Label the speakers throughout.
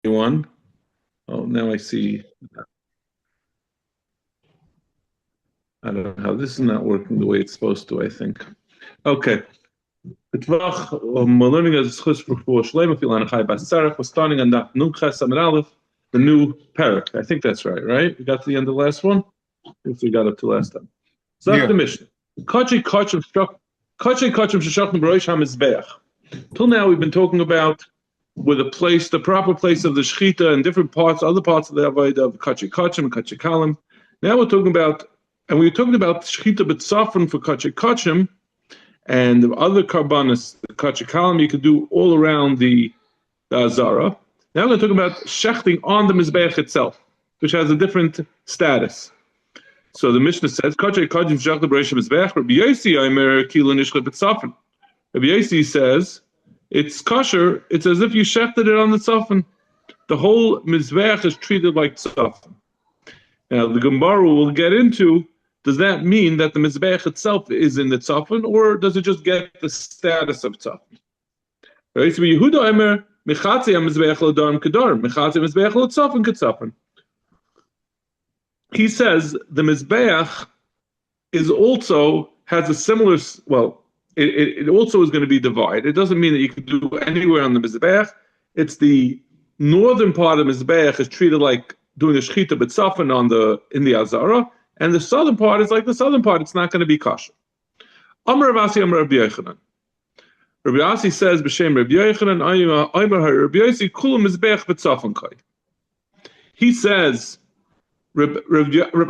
Speaker 1: Anyone? Oh, now I see. I don't know how this is not working the way it's supposed to, I think. Okay. We're learning as Chus for Shleim Filan Chai Basarach. We're starting on that Nunchas Amid Aleph, the new parak. I think that's right? We got to the end of the last one? If we got up to last time. So that's the Mishnah. Kachi Kachim Shashachim Baroish HaMizbeach. Till now we've been talking about with the proper place of the Shechita and different parts, other parts of the Avodah of Kachi Kachim and Kachi Kalim. Now we're talking about, and we were talking about Shechita B'tzafon for Kachi Kachim, and the other karbanos, the Kachi Kalim, you could do all around the Azara. Now we're going to talk about shechting on the Mizbeach itself, which has a different status. So the Mishnah says, Kachi Kachim Shechta B'reish Mizbeach, Rabbi Yosi Aimer Kilo Nishcha B'tzafon. Rabbi Yosi says, it's kosher, it's as if you shechted it on the tzafon. The whole Mizbeach is treated like tzafon. Now the Gemara will get into, does that mean that the Mizbeach itself is in the tzafon, or does it just get the status of tzafon? Right? So Yehuda Emer, Mechatzi HaMizbeach L'Darim Kedarim, Mechatzi HaMizbeach L'Tzafon Ketzafon. He says the Mizbeach is also, has a similar, well, it also is going to be divided. It doesn't mean that you can do anywhere on the Mizbeach. It's the northern part of the Mizbeach is treated like doing a Shechita B'tzafon in the Azara, and the southern part is like the southern part. It's not going to be kosher. Amar Rav Asi, Amar Rabbi Yochanan. Rabbi Asi says, B'Shem Rabbi Yochanan, Amar Rabbi Yosi, Kula Mizbeach B'tzafon Kai. He says, Rabbi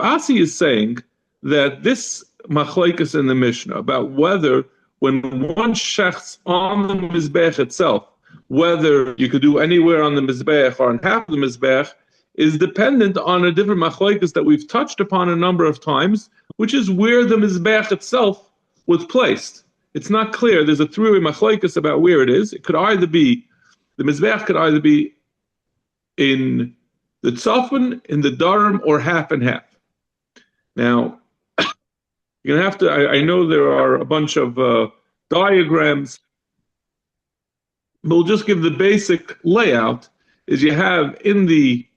Speaker 1: Asi is saying that this machlekes in the Mishnah about whether when one shechts on the Mizbeach itself, whether you could do anywhere on the Mizbeach or on half of the Mizbeach, is dependent on a different machlekes that we've touched upon a number of times, which is where the Mizbeach itself was placed. It's not clear. There's a three-way machlekes about where it is. It could either be, the Mizbeach could either be in the tzafon, in the darim, or half and half. Now, you're going to have to, I know there are a bunch of diagrams. We'll just give the basic layout, is you have in the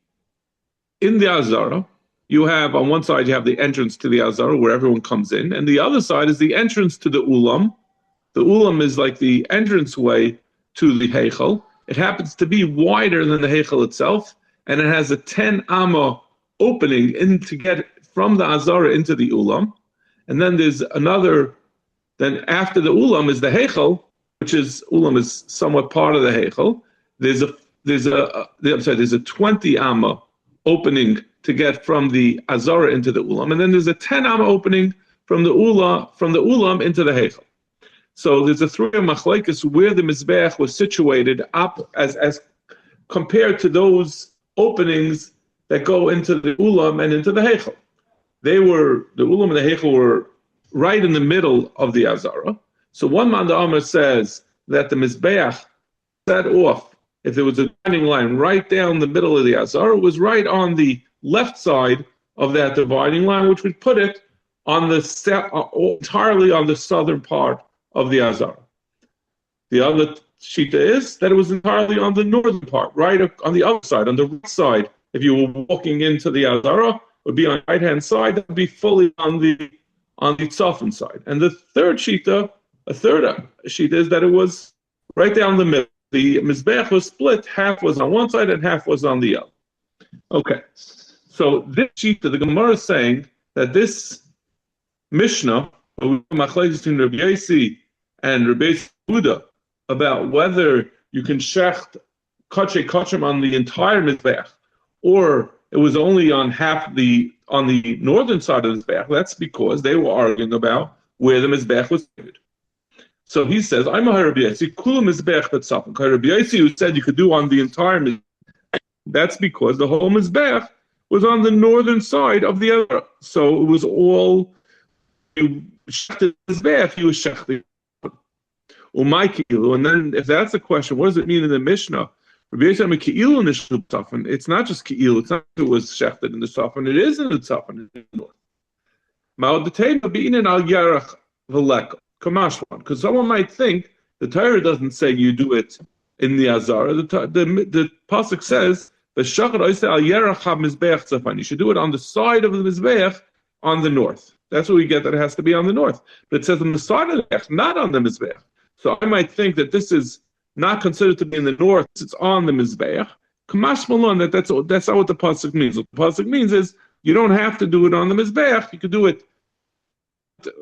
Speaker 1: Azara, you have on one side, you have the entrance to the Azara where everyone comes in, and the other side is the entrance to the Ulam. The Ulam is like the entranceway to the Heichel. It happens to be wider than the Heichel itself, and it has a 10 amma opening in to get from the Azara into the Ulam. And then there's another, then after the Ulam is the Heichel, which is, Ulam is somewhat part of the Heichel. There's a 20 amma opening to get from the Azara into the Ulam. And then there's a 10 amma opening from the Ulam into the Heichel. So there's a three machlekes where the Mizbeach was situated up as compared to those openings that go into the Ulam and into the Heichel. The Ulam and the Heichel were right in the middle of the Azara. So one man, the Amr, says that the Mizbeach set off, if there was a dividing line right down the middle of the Azara, it was right on the left side of that dividing line, which would put it on the entirely on the southern part of the Azara. The other shita is that it was entirely on the northern part, right on the other side, on the right side. If you were walking into the Azara, would be on the right-hand side, that would be fully on the tzafon side. And the third shita is that it was right down the middle. The Mizbeach was split, half was on one side and half was on the other. Okay, so this shita, the Gemara is saying that this Mishnah, machlekes between Rabbi Yosi and Rabbi Yehuda, about whether you can shecht kache kachim on the entire Mizbeach, or it was only on on the northern side of the Mizbeach. That's because they were arguing about where the Mizbeach was situated. So he says, I'm a Rabbi Yosi, kula Mizbeach b'tzafon. Rabbi Yosi, who said you could do on the entire Mizbeach, that's because the whole Mizbeach was on the northern side of the other. So it was all, you shechted Mizbeach, you were shechted. And then if that's the question, what does it mean in the Mishnah? It's not just Ki'il, it's not that it was shechted in the tzafon, it is in the tzafon in the north. Because someone might think the Torah doesn't say you do it in the Azara, the pasuk says, you should do it on the side of the Mizbeach on the north. That's what we get, that it has to be on the north. But it says on the side of the Mizbeach, not on the Mizbeach. So I might think that this is not considered to be in the north, it's on the Mizbeach. Kamash Malon, that's not what the pasuk means. What the pasuk means is you don't have to do it on the Mizbeach, you could do it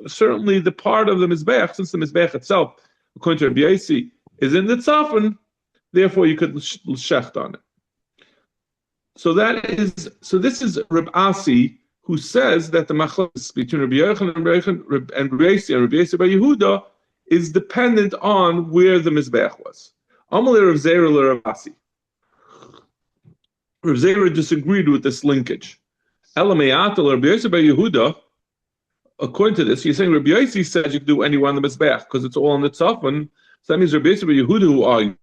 Speaker 1: certainly the part of the Mizbeach, since the Mizbeach itself, according to Rabbi Yossi, is in the Tzafon, therefore you could shecht on it. So this is Reb Asi, who says that the machlokes between Rabbi Yochanan and Rabbi Yossi and Rabbi Yossi bar Yehuda is dependent on where the Mizbeach was. Amalei Rav Zera Rav Asi. Rav Zera disagreed with this linkage. Elameyatel Rabbi Yossi bar Yehuda, according to this, he's saying Rabbi Yossi says you can do anywhere on the Mizbeach because it's all on the Tzafon. So that means Rabbi Yossi bar Yehuda who argues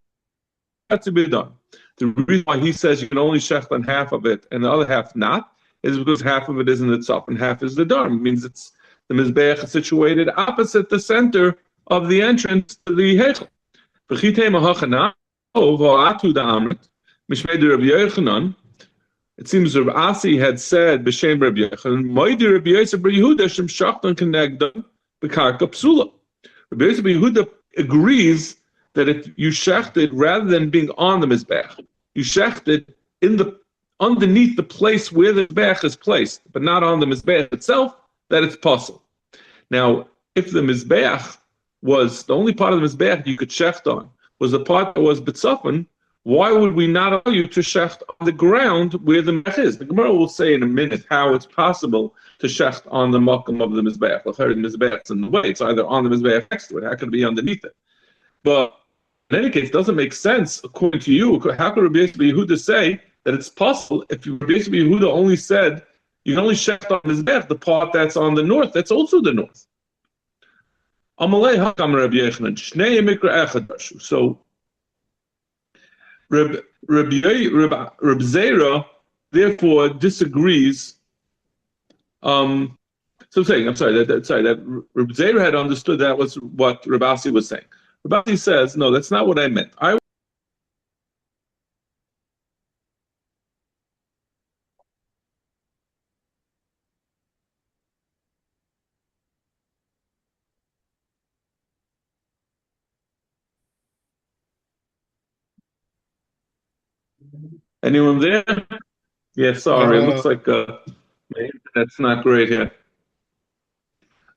Speaker 1: that's to be done. The reason why he says you can only shecht on half of it and the other half not is because half of it is in the tzaf and half is the darm. It means it's the mizbeach is situated opposite the center of the entrance to the heichel. It seems Rav Asi had said b'shem Rabbi Yochanan, "Moidi Rabbi Yosef bar Yehuda shem shachtan kenegdon b'karka psula." Rabbi Yosef bar Yehuda agrees that if you shecht it rather than being on the mizbeach, you shecht it in the underneath the place where the mizbeach is placed, but not on the mizbeach itself, that it's possible. Now, if the mizbeach was the only part of the mizbeach you could shecht on was the part that was b'tzafon, why would we not allow you to shecht on the ground where the mizbeach is? The Gemara will say in a minute how it's possible to shecht on the makom of the mizbeach. The mizbeach's in the way; it's either on the mizbeach next to it. How could it be underneath it? But in any case, it doesn't make sense, according to you. How could Rabbi Yehuda say that it's possible if Rabbi Yehuda only said you can only shecht on the mizbeach, the part that's on the north, that's also the north? So Reb Zera therefore disagrees. So I'm sorry that Reb Zera had understood that was what Reb Asi was saying. Rabbi says, no, that's not what I meant. Anyone there? Yeah, sorry. It looks like my internet's not great here.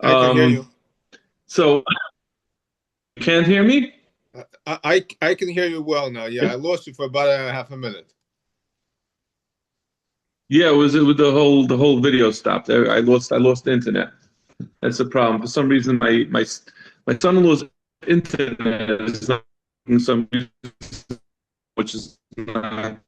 Speaker 2: I can hear you.
Speaker 1: So, you can't hear me?
Speaker 2: I can hear you well now. Yeah, I lost you for about half a minute.
Speaker 1: Yeah, it was the whole video stopped. I lost the internet. That's the problem. For some reason, my son-in-law's internet is not in some reason, which is not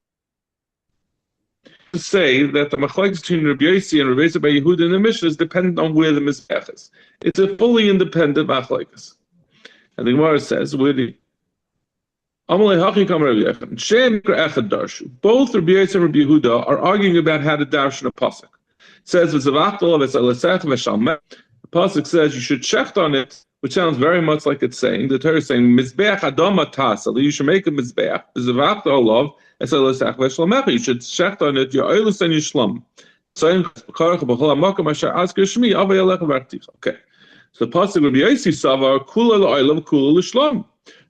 Speaker 1: to say that the machlokes between Rabbi Yossi and Rabbi Yosef bar Yehuda in the Mishnah is dependent on where the mizbeach is. It's a fully independent machlokes. And the Gemara says, both Rabbi Yosef and Rabbi Yehuda are arguing about how to darshan a pasuk. It says, the pasuk says you should shecht on it, which sounds very much like it's saying, the Torah is saying, Mizbeach adama tasali, you should make a mizbeach, you should shecht on it, your oilus and your shlom. Okay. So the pasuk of Yossi Savar Kula LaOilam Kula LaShlom.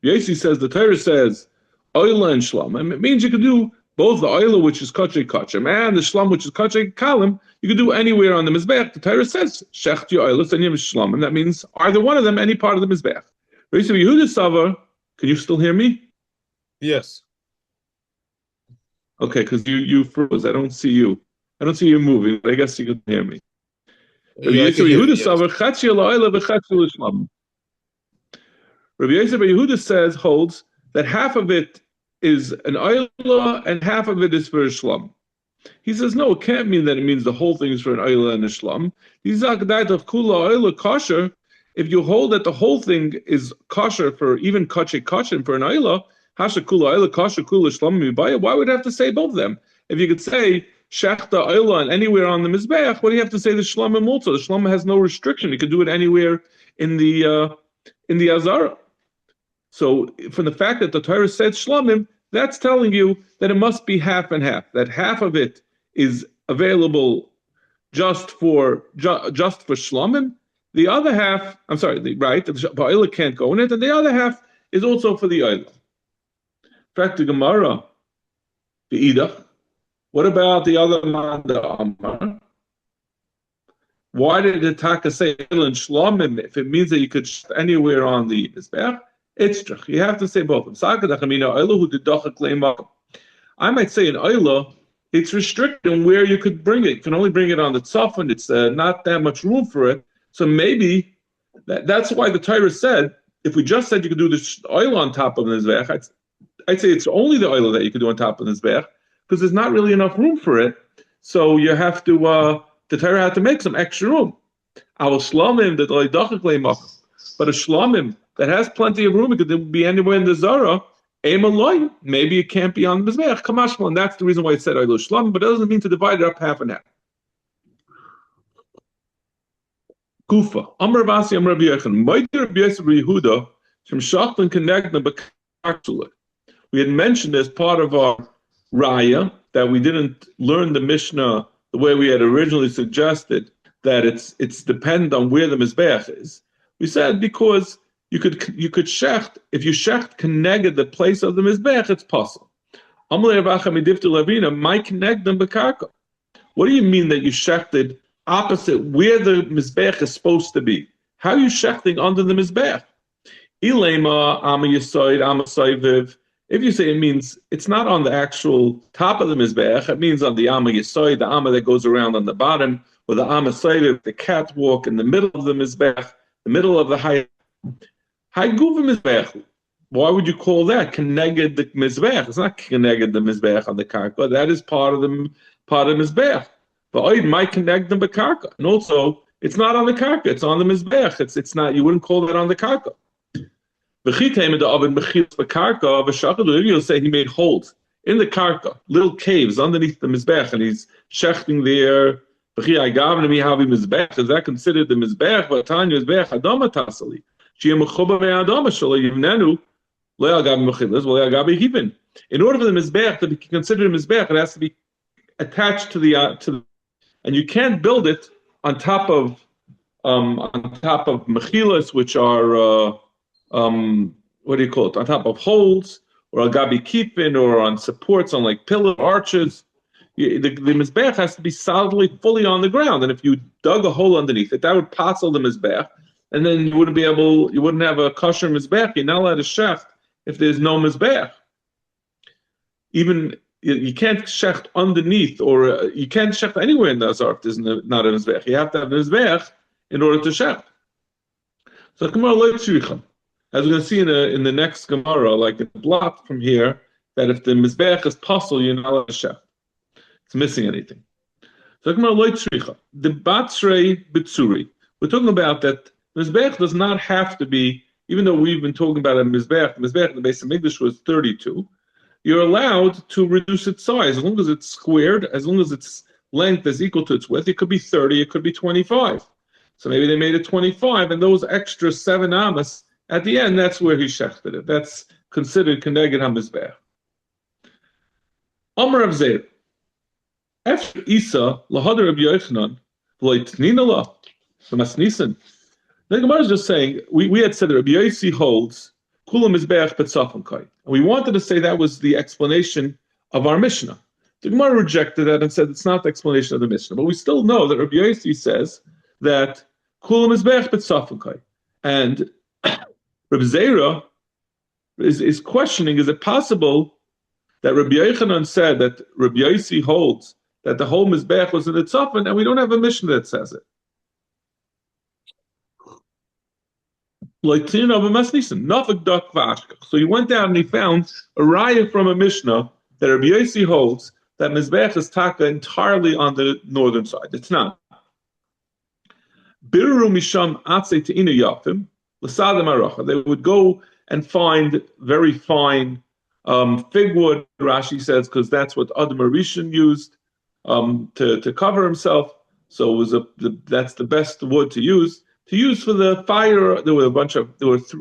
Speaker 1: Yossi says the Torah says Oila and Shlom, and it means you can do both the Oila, which is Kachay Kachem, and the Shlom, which is Kachay Kalim. You can do anywhere on the mizbeach. The Torah says Shech your Oila and your Shlom, and that means either one of them, any part of the mizbeach. Yossi Yehuda Savar, can you still hear me?
Speaker 2: Yes.
Speaker 1: Okay, because you froze. I don't see you. I don't see you moving, but I guess you can hear me. Rabbi Yosef bar Yehuda says, holds that half of it is an oila and half of it is for a shlam. He says, no, it can't mean that it means the whole thing is for an oila and a shlam. He's of kula oila kosher. If you hold that the whole thing is kosher for even kachay kachem for an oila, hasha kula oila kosher kula shlam mibaya, why would I have to say both of them? If you could say Shechta Oila and anywhere on the Mizbeach, what do you have to say the Shlomim also? The Shlomim has no restriction. You can do it anywhere in the Azara. So from the fact that the Torah said shlomim, that's telling you that it must be half and half. That half of it is available just for shlomim. The other half, I'm sorry, the oila can't go in it, and the other half is also for the oila. In fact, the Gemara, the idach. What about the other man, the Amar? Why did the Taka say oila and shlomim if it means that you could anywhere on the mizbeach? It's true. You have to say both of them. I might say in oila, it's restricted on where you could bring it. You can only bring it on the tzafon. It's not that much room for it. So maybe that's why the Torah said, if we just said you could do the oil on top of the mizbeach, I'd say it's only the oil that you could do on top of the mizbeach, because there's not really enough room for it. So you have to, the Torah had to make some extra room. But a shlamim that has plenty of room, it could be anywhere in the Zara, maybe it can't be on the mizbeach, kamashma, and that's the reason why it said oil shlamim, but it doesn't mean to divide it up half and half. Kufa. Amar Vasi Amar Rabbi Yechon. Ma'adir Rabbi Yosef Yehuda Shem Shachlan Kenegna B'Kartula. We had mentioned as part of our raya that we didn't learn the Mishnah the way we had originally suggested, that it's dependent on where the mizbeach is. We said because you could shecht, if you shecht keneged the place of the mizbeach, it's possible. Amar Ravacha Midiftu Lavina My Kenegdam B'Karka. What do you mean that you shechted opposite where the mizbeach is supposed to be? How are you shechting under the mizbeach? Ilema ama yisoid ama soiviv. If you say it means it's not on the actual top of the mizbeach, it means on the ama yisoid, the ama that goes around on the bottom, or the ama soiviv, the catwalk in the middle of the mizbeach, the middle of the high guva mizbeach. Why would you call that keneged the mizbeach? It's not keneged the mizbeach on the karka. That is part of the mizbeach. But oid might connect them b'karka, and also it's not on the karka; it's on the mizbeach. It's not. You wouldn't call that on the karka. You'll say he made holes in the karka, little caves underneath the mizbeach, and he's shechting there. Is that considered the mizbeach? V'atanya mizbeach adama tasali. In order for the mizbeach to be considered a mizbeach, it has to be attached to the and you can't build it on top of mechilas, which are what do you call it? On top of holes, or al gabi kipin, or on supports on like pillar arches. The mizbeach has to be solidly, fully on the ground. And if you dug a hole underneath it, that would passel the mizbeach, and then you wouldn't have a kosher mizbeach. You're not allowed to shecht if there's no mizbeach. Even you can't shecht underneath, or you can't shecht anywhere in the Azar if there's not a mizbeach. You have to have a mizbeach in order to shecht. So Gemara lo tzricha, as we're going to see in the next Gemara, like a blot from here, that if the mizbeach is possible, you're not allowed to shecht. It's missing anything. So Gemara lo tzricha, the batsrei b'tzuri. We're talking about that mizbeach does not have to be, even though we've been talking about a mizbeach. The mizbeach in the base of English was 32. You're allowed to reduce its size as long as it's squared, as long as its length is equal to its width. It could be 30, it could be 25. So maybe they made it 25, and those extra 7 amas at the end, that's where he shechted it. That's considered keneged hamizbeach. Amar Rav Zeir, after Isa lahadar Rabbi Yochanan v'loitnina la v'masnisan. The Gemara is just saying we had said that Rabbi Yossi holds kulam mizbeach b'tzafon kai. And we wanted to say that was the explanation of our Mishnah. The Gemara rejected that and said it's not the explanation of the Mishnah. But we still know that Rabbi Yossi says that kulam mizbeach b'tzafon kai. And Rabbi Zeira is questioning, is it possible that Rabbi Yochanan said that Rabbi Yossi holds that the whole mizbeach was in the tzafon, and we don't have a Mishnah that says it? So he went down and he found a raya from a Mishnah that Rabbi Yossi holds that mizbeach is taka entirely on the northern side. It's not. They would go and find very fine fig wood, Rashi says, because that's what Adam Rishon used to cover himself. So it was that's the best wood to use for the fire. There were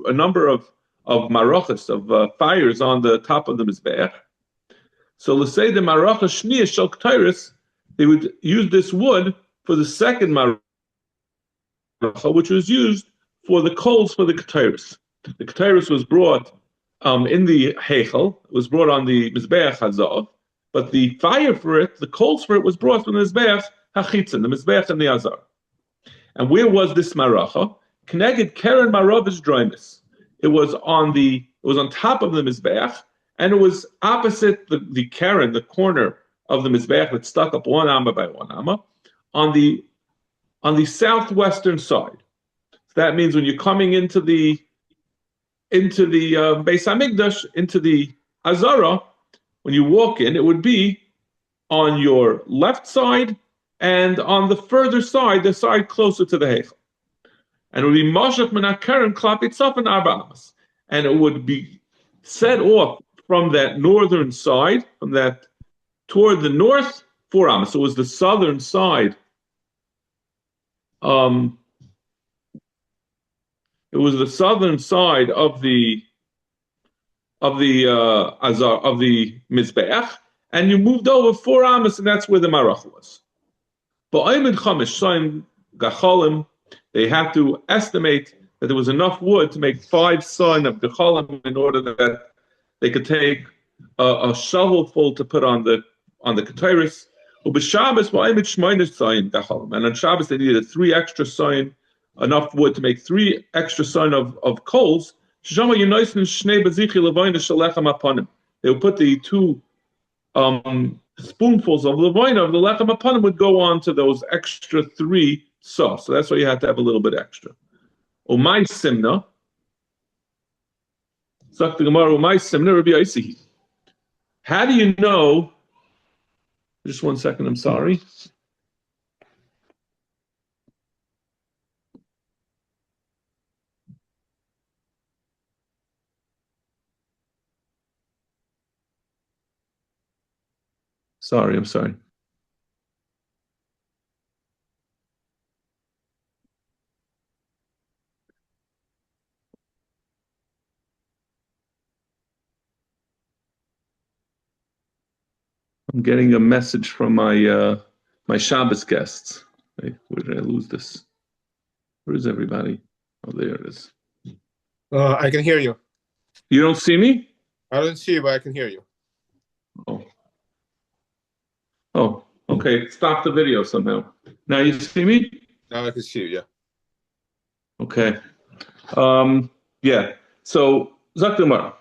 Speaker 1: a number of marachas, of fires on the top of the mizbeach. So let's say the maracha shniya shel ketairis, they would use this wood for the second maracha, which was used for the coals for the ketairis. The ketairis was brought in the heichel, it was brought on the mizbeach hazav, but the fire for it, the coals for it, was brought from the mizbeach hachitzin, the mizbeach and the azar. And where was this maracha? Kneged keren maravish droimis. It was on top of the mizbeach, and it was opposite the keren, the corner of the mizbeach that stuck up one amma by one amma, on the southwestern side. So that means when you're coming into the Beis Hamikdash, into the Azara, when you walk in, it would be on your left side and on the further side, the side closer to the Heichel. And it would be Mashach Menakeren Klapitzof and Arba Amas. And it would be set off from that northern side, from that toward the north, 4 Amas. So it was the southern side. It was the southern side of the azar of the mizbeach, and you moved over 4 amas, and that's where the marach was. But Ayman Chamish sign gacholim, they had to estimate that there was enough wood to make 5 sign of gacholim in order that they could take a shovelful to put on the ketairis. Ub'Shabbos Ayman Shmeinis sign gacholim, and on Shabbos they needed 3 extra sign, enough wood to make 3 extra sign of coals. They would put the 2 spoonfuls of levina of the lechem apanim would go on to those extra 3 sauce. So that's why you had to have a little bit extra. Umay simna. Zak the Gemara, umay simna Rabbi Yossi. How do you know? Just 1 second, I'm sorry. I'm sorry. I'm getting a message from my Shabbos guests. Where did I lose this? Where is everybody? Oh, there it is.
Speaker 2: I can hear you.
Speaker 1: You don't see me?
Speaker 2: I don't see you, but I can hear you.
Speaker 1: Oh, okay. Stop the video somehow. Now you see me?
Speaker 2: Now I can see you, yeah.
Speaker 1: Okay. Yeah. So Zakdamar.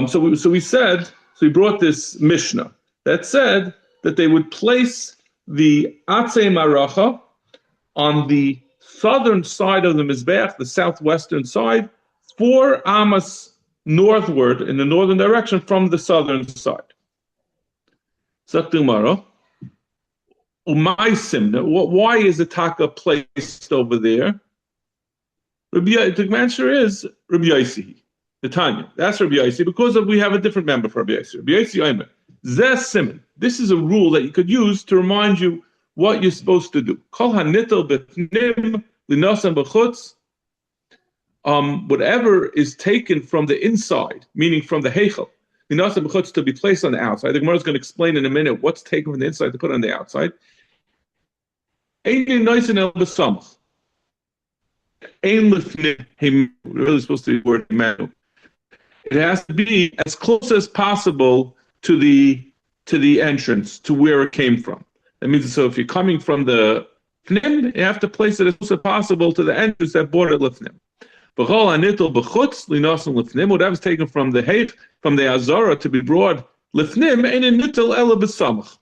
Speaker 1: So we brought this Mishnah that said that they would place the Atzei Maracha on the southern side of the Mizbeach, the southwestern side, 4 amas northward in the northern direction from the southern side. Zakdamara. Umay Simna. Why is the taka placed over there? The answer is Rabbi Yossi, the Tanya. That's Rabbi Yossi because we have a different member for Rabbi Yossi. Rabbi Yossi Ayman. Zeh Simon. This is a rule that you could use to remind you what you're supposed to do. Kol hanitel betnim linosan b'chutz. Whatever is taken from the inside, meaning from the heichel, linosan b'chutz, to be placed on the outside. The Gemara is going to explain in a minute what's taken from the inside to put on the outside. Ain't nice and el b'samach. Really supposed to be the word manu. It has to be as close as possible to the entrance, to where it came from. That means, so if you're coming from the fnim, you have to place it as close as possible to the entrance that border lifnim. Whatever's taken from the heit, from the azara to be brought lifnim, and in nitel ela b'samach.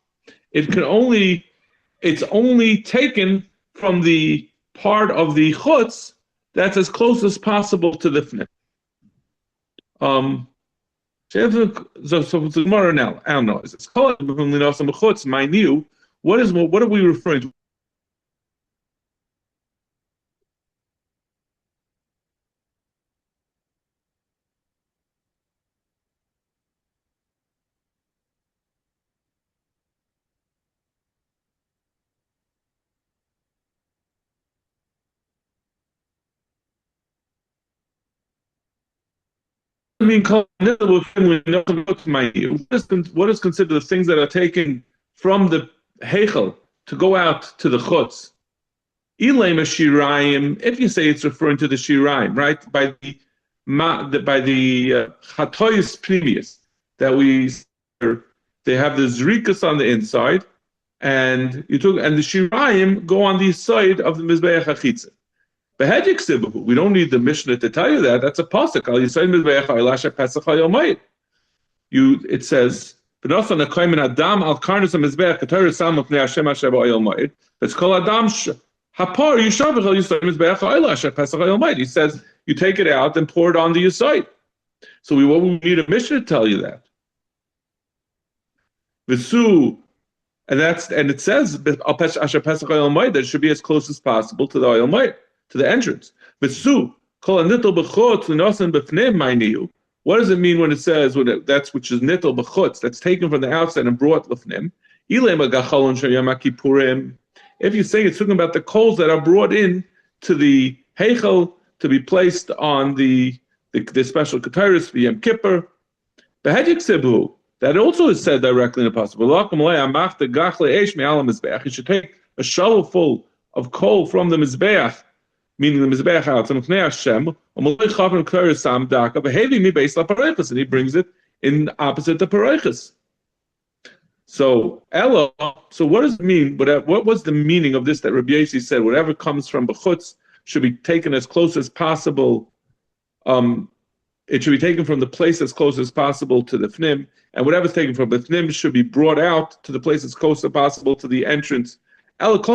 Speaker 1: It's only taken from the part of the chutz that's as close as possible to the fnim. So the Gemara now, I don't know. It's called from linosan b'chutz. My new. What are we referring to? mean what is considered the things that are taken from the heichel to go out to the chutz? Ilaim shirayim. If you say it's referring to the shirayim, right? By the chatoyis primius that they have the zrikas on the inside, and the shirayim go on the side of the mizbeach hachitza. We don't need the Mishnah to tell you that. That's a pasuk. It says, "It's called Adam Hapar Yishavich Yisrael Mizbeach Ha'elash Pesach Ha'Yom. He says you take it out and pour it on the side. So we need a Mishnah to tell you that. V'su, and it says Asher Pesach Ha'Yom that it should be as close as possible to the Ha'Yom, to the entrance. V'su Kol Nittel B'chutz L'Nosen B'Fneim Ma'iniyu. What does it mean when it says that's which is Nittel B'chutz, that's taken from the outside and brought L'Fneim? Ilem Agachalon Sheyam Kippurim. If you say it's talking about the coals that are brought in to the heichel to be placed on the special kataris for Yom Kippur, that also is said directly in the pasuk. You should take a shovel full of coal from the mizbeach, meaning the mizbeach out, and he brings it in opposite the paraychas. So what does it mean? What was the meaning of this that Rabbi Yossi said? Whatever comes from b'chutz should be taken as close as possible. It should be taken from the place as close as possible to the fnim, and whatever's taken from the fnim should be brought out to the place as close as possible to the entrance. Whatever's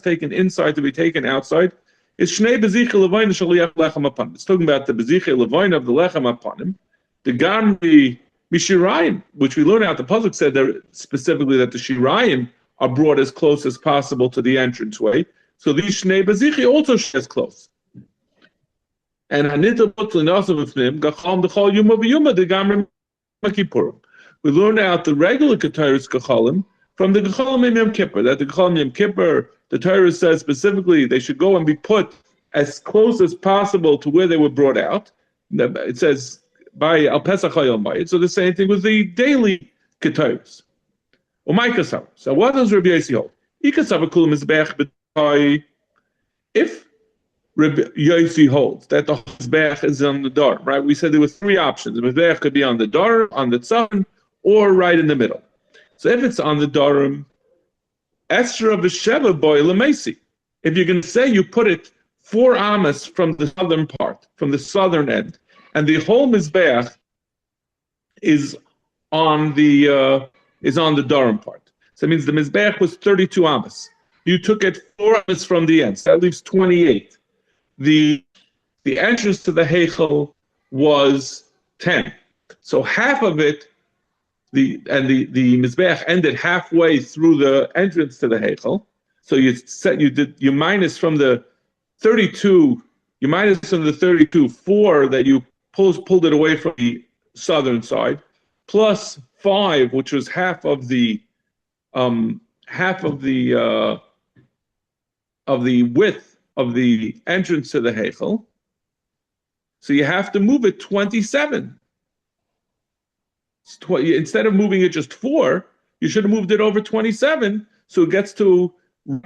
Speaker 1: taken inside to be taken outside is shnei bezichel levayin shaliach lechem upon. It's talking about the bezichel levayin of the lechem upon him. The gamri Mishirayim, which we learned out, the pasuk said that specifically that the shirayim are brought as close as possible to the entranceway. So these shnei bazichi also as close. And we learned out the regular kataris gachalim from the gachalim in Yom Kippur. That the gachalim Yom Kippur, the Torah says specifically they should go and be put as close as possible to where they were brought out. It says by Al Pesach HaYom. So the same thing with the daily Ketores. So what does Rabbi Yossi hold? If Rabbi Yossi holds that the Mizbeach is on the door, right? We said there were three options. The Mizbeach could be on the door, on the tzon, or right in the middle. So if it's on the door, Esra v'sheva boy lemesi. If you're going to say you put it 4 amas from the southern part, from the southern end, and the whole mizbeach is on the Durham part. So it means the mizbeach was 32 amas. You took it 4 amas from the end, so that leaves 28. The entrance to the heichel was 10. So half of it, the mizbeach ended halfway through the entrance to the heichel. So you minus from the 32. You minus from the 32 4 that you pulled it away from the southern side, plus 5, which was half of the width of the entrance to the heichel. So you have to move it 27. Instead of moving it just 4, you should have moved it over 27, so it gets to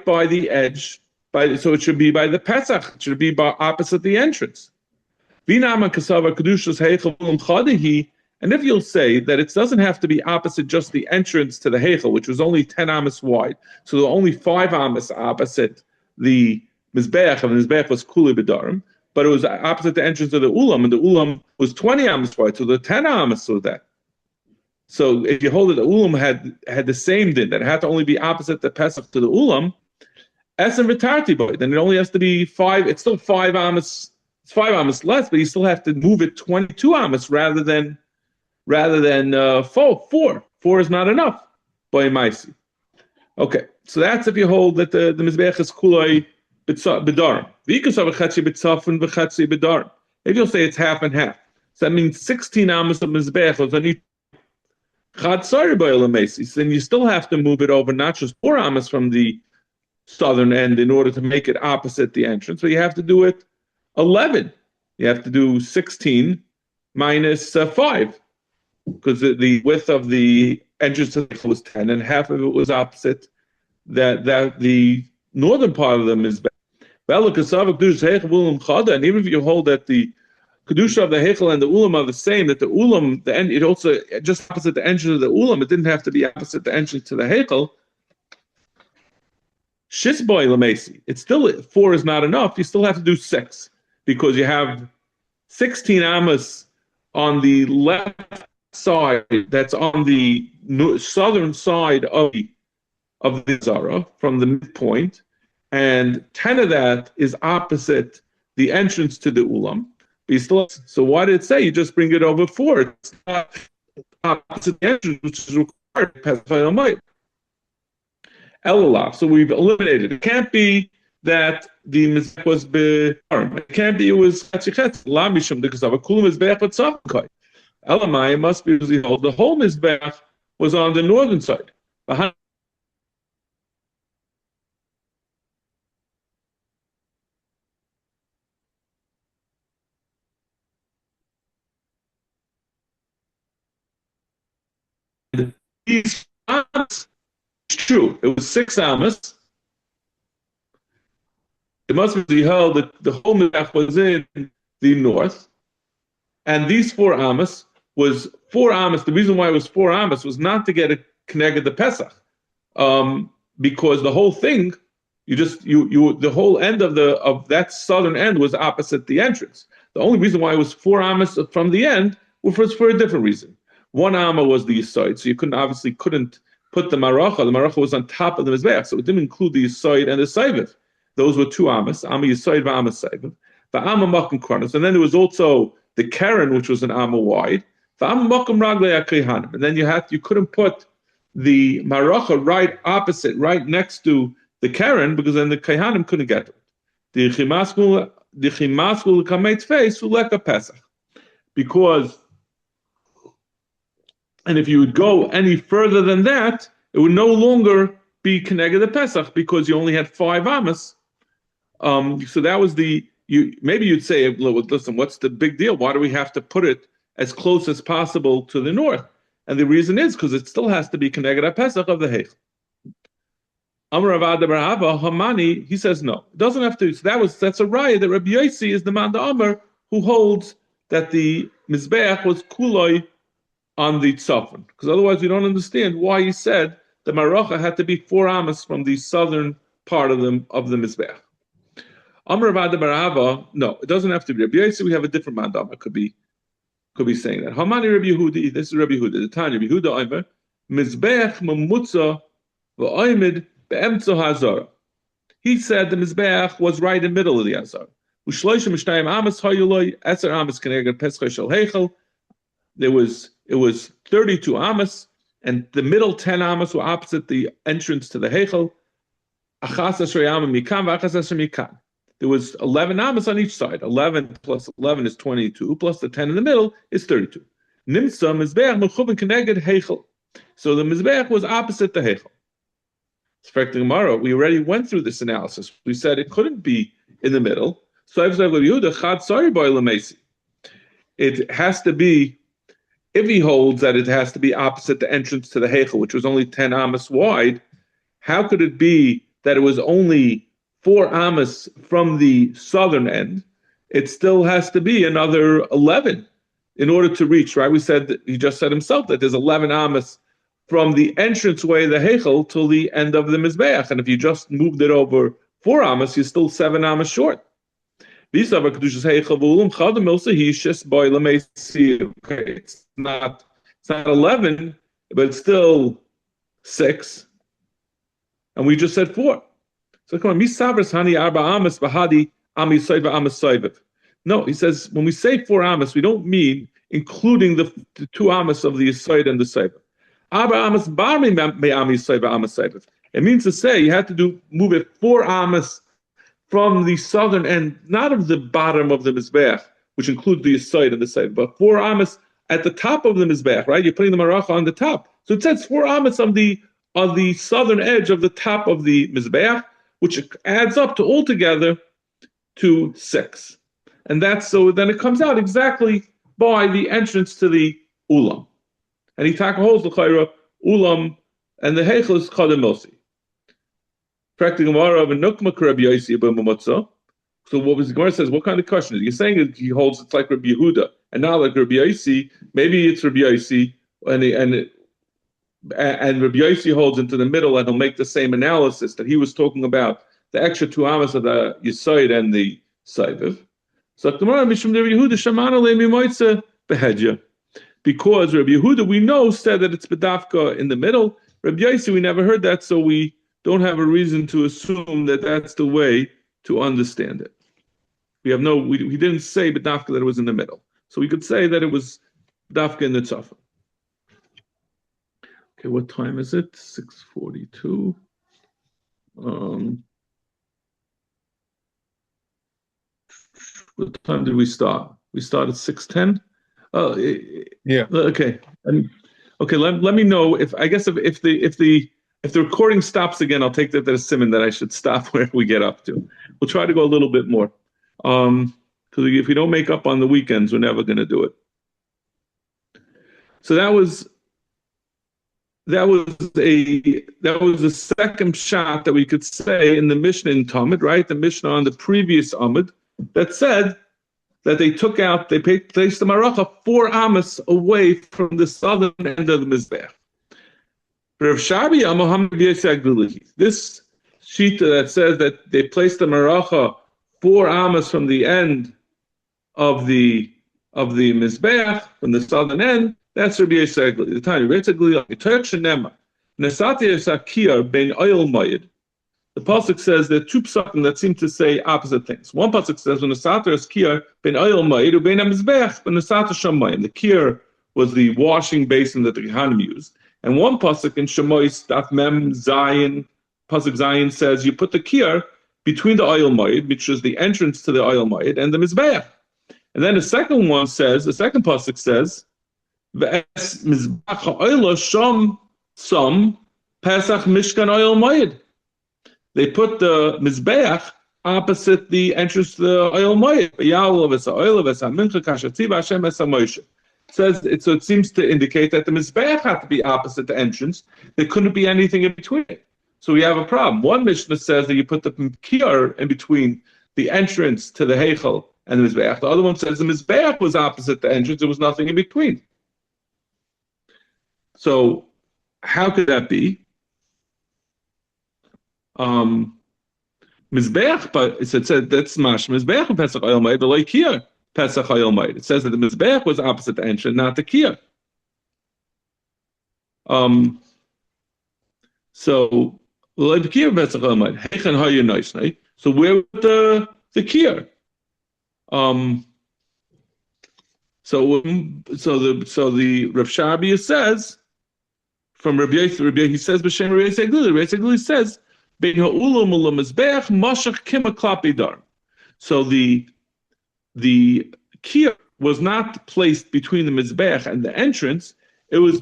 Speaker 1: by the edge. So it should be by the Pesach. It should be opposite the entrance. And if you'll say that it doesn't have to be opposite just the entrance to the heichel, which was only 10 amas wide, so there were only 5 amas opposite the mizbeach, and the mizbeach was kuli b'darim, but it was opposite the entrance of the ulam, and the ulam was 20 amas wide, so the 10 amas was that. So if you hold it, the ulam had the same din, that it had to only be opposite the Pesach to the ulam, Esen v'tarti boy, then it only has to be 5. It's still 5 amas. It's 5 amas less, but you still have to move it 22 amas rather than 4. 4 is not enough. Boy maisi. Okay, so that's if you hold that the mizbeach is kuloi b'darim. V'ikasav v'chatzi b'tzafun v'chatzi b'darim. If you'll say it's half and half, so that means 16 amas of mizbeach was on each chatzari boy lemesi. Then you still have to move it over not just 4 amas from the southern end in order to make it opposite the entrance. So you have to do it 11. You have to do 16 minus 5, because the width of the entrance to the Heichel was 10, and half of it was opposite. That the northern part of them is better. And even if you hold that the Kedusha of the Heichel and the Ulam are the same, that the Ulam, the end, it also just opposite the entrance of the Ulam, it didn't have to be opposite the entrance to the Heichel. Shisboy Lamesi, it's still 4 is not enough. You still have to do 6, because you have 16 amas on the left side, that's on the southern side of the Zara from the midpoint, and 10 of that is opposite the entrance to the Ulam. But you still have, so why did it say you just bring it over 4? It's not opposite the entrance, which is required. Elalach. So we've eliminated. It can't be that the mizbech was be'arm. It can't be it was chatzichetz. La mishum because of a kula mizbech but tzavkai. Elamai must be the whole mizbech was on the northern side. These amas, it's true. It was 6 amas. It must be held that the whole mizbech was in the north, and these 4 amas was 4 amas. The reason why it was 4 amas was not to get a connected the Pesach, because the whole thing, the whole end of that southern end was opposite the entrance. The only reason why it was 4 amas from the end was for a different reason. 1 amma was the yisoid, so you couldn't put the maracha. The maracha was on top of the mizbeach, so it didn't include the yisoid and the saiviv. Those were 2 amas, amma yisoid, amma saiviv. The amma makom kronos, and then there was also the keren, which was an amma wide. The amma makom raglei akrihanim, and then you couldn't put the maracha right opposite, right next to the keren, because then the kaihanim couldn't get to it. The chimaskul kametz face uleka pesach, because. And if you would go any further than that, it would no longer be Keneged the Pesach, because you only had 5 amas. So that was maybe you'd say, listen, what's the big deal? Why do we have to put it as close as possible to the north? And the reason is because it still has to be Keneged the Pesach of the Heichel. Amar Rav Ada bar Hava Hamani, he says no, it doesn't have to. So that's a raya that Rabbi Yossi is the man the Amar who holds that the Mizbeach was kuloi on the tzafon, because otherwise we don't understand why he said the maracha had to be 4 amas from the southern part of the mizbeach. Amar Rav Ada bar Hava, no, it doesn't have to be. Rabbi Yossi, we have a different mandama. Could be saying that. Hamani Rabbi Yehudi, this is Rabbi Yehuda. The Tanya Rabbi Yehuda Omer mizbeach mamutza v'oimid be'emtzo hazara. He said the mizbeach was right in the middle of the hazara. U'shloishim mishnayim amas hayuloi eser amas keneged pesach shel heichel. It was 32 amas, and the middle 10 amas were opposite the entrance to the Heichel. There was 11 amas on each side. 11 plus 11 is 22, plus the 10 in the middle is 32. Nimsa mizbeach mechuben keneged Heichel. So the mizbeach was opposite the Heichel. It's Gemara. We already went through this analysis. We said it couldn't be in the middle. So it has to be. If he holds that it has to be opposite the entrance to the Heichel, which was only 10 amas wide, how could it be that it was only 4 amas from the southern end? It still has to be another 11 in order to reach, right? We said, he just said himself that there's 11 amas from the entranceway of the Heichel till the end of the Mizbeach. And if you just moved it over 4 amas, you're still 7 amas short. Okay, it's not 11, but it's still 6, and we just said 4. So come on, no, he says when we say 4 amas, we don't mean including the 2 amas of the Yisoid and the Seiv. It means to say you had to move it 4 amas from the southern end, not of the bottom of the Mizbeach, which includes the Yisoid and the Seiv, but 4 amas at the top of the Mizbeach, right? You're putting the maracha on the top. So it says 4 amas on the southern edge of the top of the Mizbeach, which adds up to altogether to 6. and that's so. Then it comes out exactly by the entrance to the ulam, and he holds the chayra ulam, and the heichel is chadam mosi. Practicing Gemara of a nukma Rabbi Yosi about Motzei. So what was the Gemara says? What kind of question is? You're saying he holds it's like Rabbi Yehuda and not like Rabbi Yosi. Maybe it's Rabbi Yosi and Rabbi Yosi holds into the middle and he'll make the same analysis that he was talking about the extra 2 amas of the Yisoid and the Saiviv. So Gemara Mishum Rabbi Yehuda Shamana Leimi Motzei Behedja. Because Rabbi Yehuda we know said that it's bedafka in the middle. Rabbi Yosi we never heard that, so we don't have a reason to assume that that's the way to understand it. We didn't say bedafka that it was in the middle. So we could say that it was bedafka in the tzafah. Okay, what time is it? 6:42. What time did we start? We started 6:10? Oh,
Speaker 2: yeah.
Speaker 1: Okay. Okay, let me know if the recording stops again, I'll take that as a siman that I should stop where we get up to. We'll try to go a little bit more. Because if we don't make up on the weekends, we're never going to do it. So that was the second shot that we could say in the Mishnah in Talmud, right? The Mishnah on the previous Amud that said that they placed the Maracha 4 amas away from the southern end of the Mizbech. Rav Shabi Muhammad this shita that says that they placed the Maracha 4 amas from the end of the Mizbeach, from the southern end, that's Rabbi Yisrael. The time Rabbi Yisrael Shenema Nesati Sakir Ben Oil Mayid. The pasuk says there are 2 psukim that seem to say opposite things. One pasuk says when Nesati Sakir Ben Oil Mayid ubein Mizbeach Ben Nesati Shamayim. The kir was the washing basin that the Kohanim used. And one pasuk in Shemois Daf Mem Zayin, pasuk Zayin says you put the kir between the oil moed, which is the entrance to the oil moed, and the mizbeach. And then the second pasuk says, "V'es mizbeach ha'oila shom som Pesach mishkan oil moed." They put the mizbeach opposite the entrance to the oil moed. So it seems to indicate that the Mizbeach had to be opposite the entrance. There couldn't be anything in between. So we have a problem. One Mishnah says that you put the Kiyar in between the entrance to the Heichel and the Mizbeach. The other one says the Mizbeach was opposite the entrance. There was nothing in between. So how could that be? Mizbeach, but it said that's Mash Mizbeach and Pesach Oil Ma'id, but like here. Pesach Hayom Ma'id. It says that the Mizbeach was opposite the entrance, not the Kiyah. So like the Kiyah Pesach Hayom Ma'id. Hechen Hayom Noisnei. So where was the Kiyah? So the Rav Shabi says from Rabbi Yosef, he says b'shem Rabbi Yosef says bein ha'ulam ulam Mizbeach mashach kima klapi dar. So the kiyah was not placed between the Mizbeach and the entrance. It was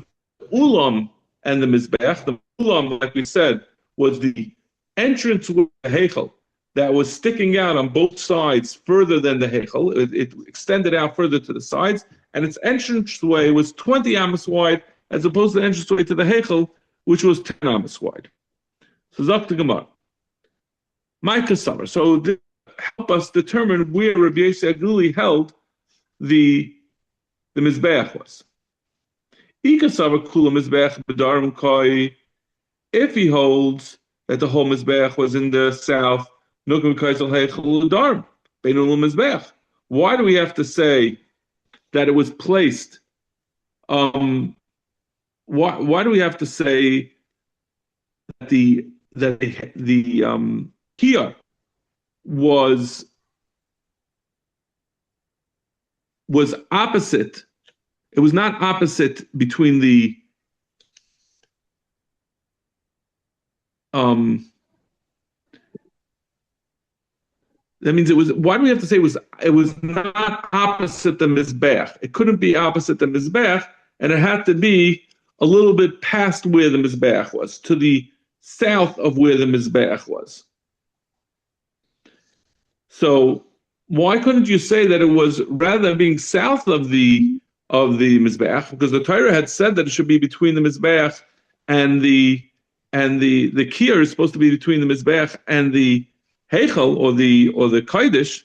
Speaker 1: ulam and the Mizbeach. The ulam, like we said, was the entrance to the Heichel that was sticking out on both sides further than the Heichel. It extended out further to the sides, and its entranceway was 20 amas wide, as opposed to the entranceway to the Heichel, which was 10 amas wide. So Zak the Gemara. Micah Summer. So this help us determine where Rabbi Yosef Aguli held the Mizbeach was. If he holds that the whole Mizbeach was in the south, why do we have to say that it was placed? Why do we have to say that the Kiyah was opposite? It was not opposite between the that means it was. Why do we have to say it was not opposite the Mizbeach? It couldn't be opposite the Mizbeach, and it had to be a little bit past where the Mizbeach was, to the south of where the Mizbeach was. So why couldn't you say that it was rather than being south of the mizbeach, because the Torah had said that it should be between the mizbeach and the kiyar is supposed to be between the mizbeach and the heichel or the kodesh.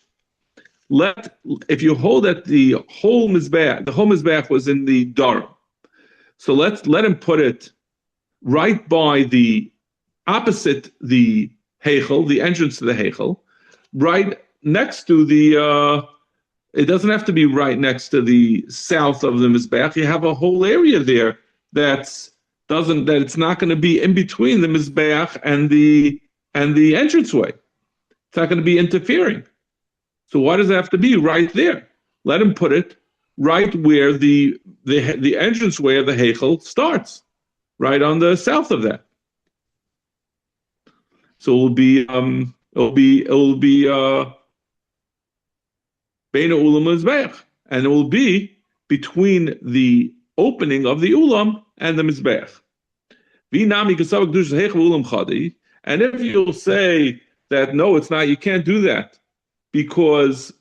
Speaker 1: If you hold that the whole mizbeach was in the dar, so let him put it right by the opposite the heichel, the entrance to the heichel, right next to the. It doesn't have to be right next to the south of the mizbeach. You have a whole area there that it's not going to be in between the mizbeach and the entranceway. It's not going to be interfering. So why does it have to be right there? Let him put it right where the entranceway of the heichel starts, right on the south of that. So it will be Beina Ulam Mizbeach, and it will be between the opening of the Ulam and the Mizbeach. And if you'll say that no, it's not, you can't do that because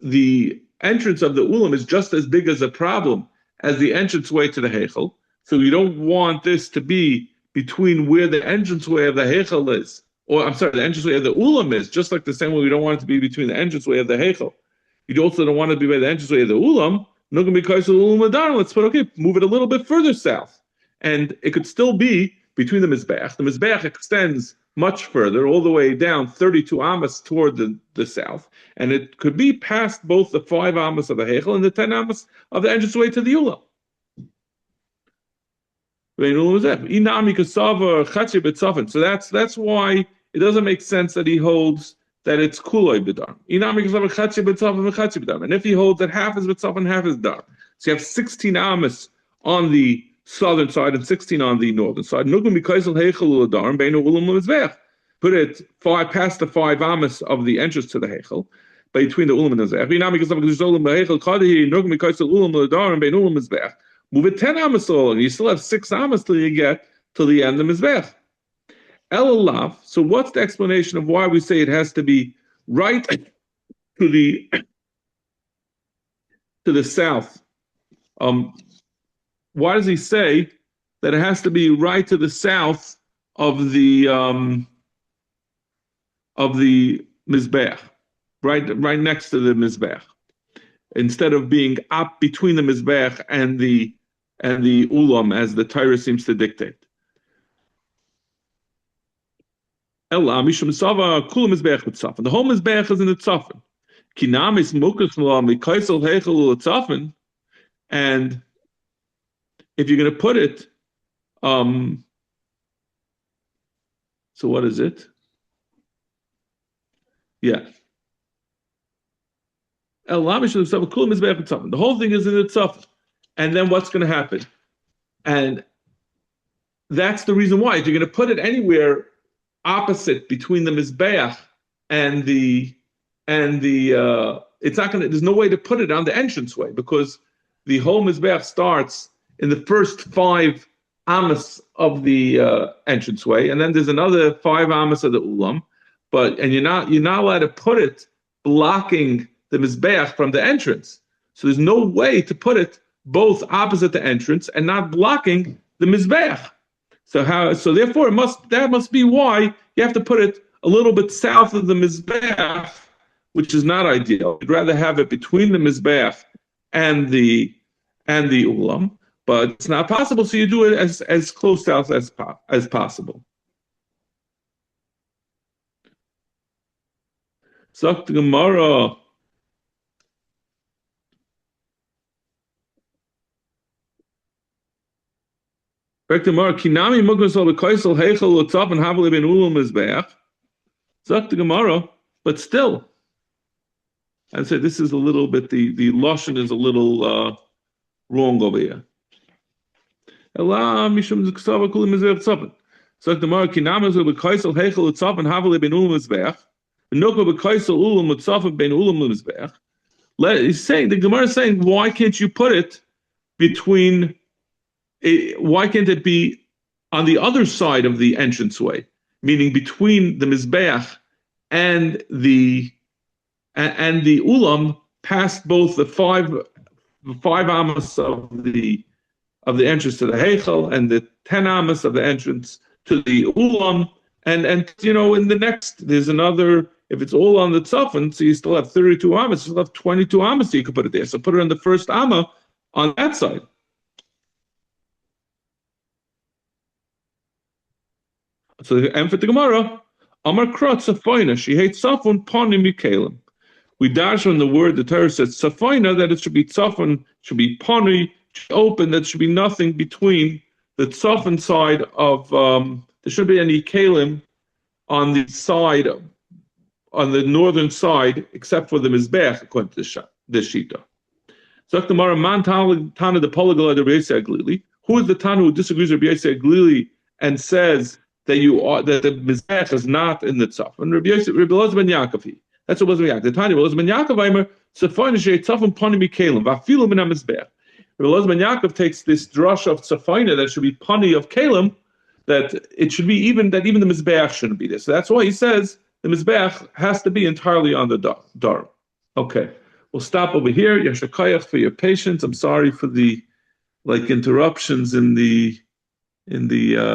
Speaker 1: the entrance of the Ulam is just as big as a problem as the entranceway to the Heichel. So you don't want this to be between where the entranceway of the Heichel is, or I'm sorry, the entranceway of the Ulam is, just like the same way we don't want it to be between the entranceway of the Heichel. You also don't want it to be by the entranceway of the Ulam. Let's move it a little bit further south. And it could still be between the Mizbeach. The Mizbeach extends much further, all the way down 32 amas toward the south. And it could be past both the 5 amas of the Heichel and the 10 amas of the entranceway to the Ulam. So that's why it doesn't make sense that he holds that it's kuloi b'dar. And if he holds that half is b'tzaf and half is dar, so you have 16 amas on the southern side and 16 on the northern side. Put it past the 5 amas of the entrance to the heichel, between the ulam and the zeh. Move it 10 amas all, and you still have 6 amas till you get to the end of mizbech. Elalav. So what's the explanation of why we say it has to be right to the south? Why does he say that it has to be right to the south of the mizbeach, right next to the mizbeach, instead of being up between the mizbeach and the ulam, as the Torah seems to dictate? The whole mizbeach is in the tzafin. And if you're going to put it, so what is it? Yeah. The whole thing is in the tzafin. And then what's going to happen? And that's the reason why. If you're going to put it anywhere opposite between the mizbeach and the it's not going to, there's no way to put it on the entranceway, because the whole mizbeach starts in the first 5 amas of the entranceway, and then there's another 5 amas of the ulam, and you're not allowed to put it blocking the mizbeach from the entrance. So there's no way to put it both opposite the entrance and not blocking the mizbeach. So therefore that must be why you have to put it a little bit south of the mizbeach, which is not ideal. You'd rather have it between the mizbeach and the ulam, but it's not possible. So you do it as close south as possible. Sagt the Gemara. Back to Gemara. Kinami mukasol b'koisel heichel l'tzav and havli ben ulam mizbeach. Sagt the Gemara, but still, I'd say this is a little bit, the lashon is a little wrong over here. Ela mishum z'ksav kulim mizbeach tzavin. Sagt the Gemara. Kinami mukasol b'koisel heichel l'tzav and havli ben ulam mizbeach. V'noko b'koisel ulam l'tzav ben ulam mizbeach. He's saying, the Gemara is saying, why can't you put it between? Why can't it be on the other side of the entranceway, meaning between the mizbeach and the and the ulam past both the five amas of the entrance to the heichal and the 10 amas of the entrance to the ulam, and in the next there's another. If it's all on the tzafon, so you still have 32 amas, you still have 22 amas, so you can put it there. So put it on the first amma on that side. So and for the Gemara, Amar Krat Safaina, she hates Safon Poni Mikalim. We dash on the word the Torah says Safaina, that it should be Tzafon, should be Poni, open, that should be nothing between the Tzafon side of there shouldn't be any Kalim on the side on the northern side, except for the Mizbech, according to this Shita. So the Gemara, Man Tana the Polygala de Rabbi Yosef Glili. Who is the Tana who disagrees with Rabbi Yosef Glili and says that that the Mizbech is not in the Tzaf? And Rabbi Elazar ben Yaakov, that's what was ben Yaakov. The Tanya was ben Yaakov Aimer, Tzafon Shei Tzafon Pani Mikalim, Vafilu Min HaMizbech. Rabbi Elazar ben Yaakov takes this drush of Tzafina that should be Pani of Kalim, that it should be even the Mizbech shouldn't be there. So that's why he says the Mizbech has to be entirely on the Dar. Okay, we'll stop over here. Yashakayach for your patience. I'm sorry for the interruptions in the